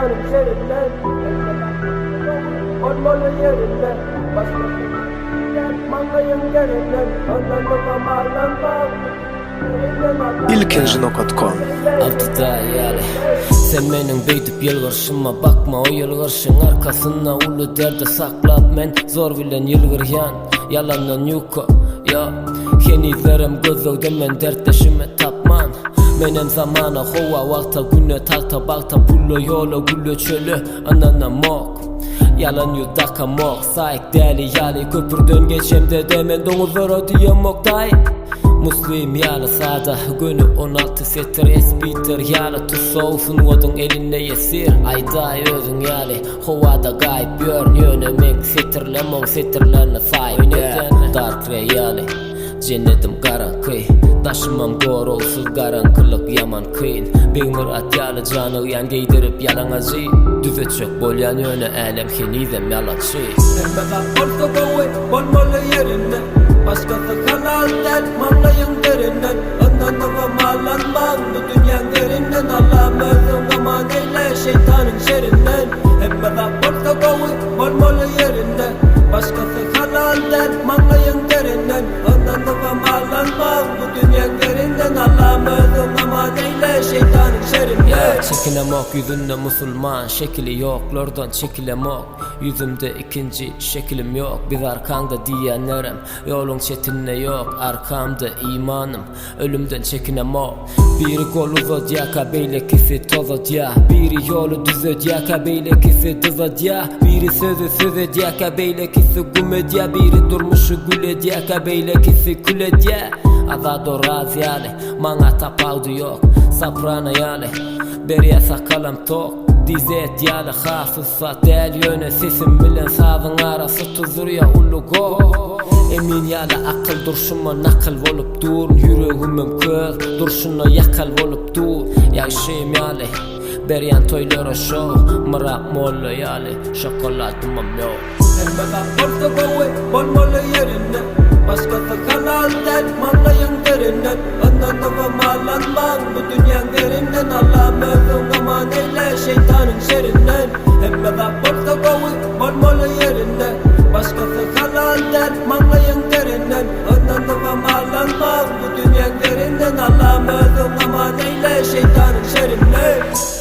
şeytanın şerinden. Olmalı yerinde başkası yapmalıyım yerinden. Anlamına bağlanmam. ilkinjino.com Altıda yani sen mening beydip yılgırşıma bakma, o yılgırşın arkasına ulu derde saklap men zor bilen yılgıryan yalandan yuka ya henizlerim gözögde men dertleşime tapman menem zamana hova vakta güne takta bakta bullo yolo gullo çölü anana mok yalan yudaka mok saik deli yali köpürden geçemde demen donuzlara diye mok day Muslim yalı sağda günü 16 setir espiter yalı tutsousun odun elinde yesir ayday özün yalı hovada gayb yörn yönemek setirlemon setirlerine say dark ray yalı cennetim karan kıy taşımam gorolsuz garankılık yaman kıyın beğenir at yalı canı uyan giydirip yalan acı düze çök bolyan yöne elem henizem yalaçı Emmeden olsa kovu olmalı yerinde başkası kanal dertmanlayın derinden. Ananıma malanmam bu dünyanın derinden. Allah'ım özüm aman eyle şeytanın şerinden. Emmeden olsa kovu olmalı yerinde başkası kanal dertmanlayın derinden. Ananıma malanmam bu dünyanın derinden. Allah'ım özüm aman eyle şeytanın şerinden. Çekinemok yüzünde musulman şekli yok lordan çekilemok yüzümde ikinci şeklim yok bir arkanda diyenlerim yolun çetinle yok arkamda imanım ölümden çekinemok biri kolu zodyaka beylekisi tozodya biri yolu düzodyaka beylekisi dızodya biri sözü sözodyaka beylekisi gumedya biri durmuşu güledyaka beylekisi kuledya azado razyale mana tapavdu yok saprana yale beriye sakalam tok dizet yale hafızsa del yöne sesim bilen sazın arası tuzur ya ulugo emin yale akıl durşuma nakıl olup dur yüreğimim köz durşuna yakal olup dur yaşayım yale beriyen toylara show mırap mollo yale şokolatımam yok Emmeden olsa kovu olmalı yerinde başkası kanal dertmanlayın derinden. Ananıma malanmam bu dünyanın derinden. Allah'ım özüm aman eyle şeytanın şerinden. Emmeden olsa kovu olmalı yerinde başkası kanal dertmanlayın derinden. Ananıma malanmam bu dünyanın derinden. Allah'ım özüm aman eyle şeytanın şerinden.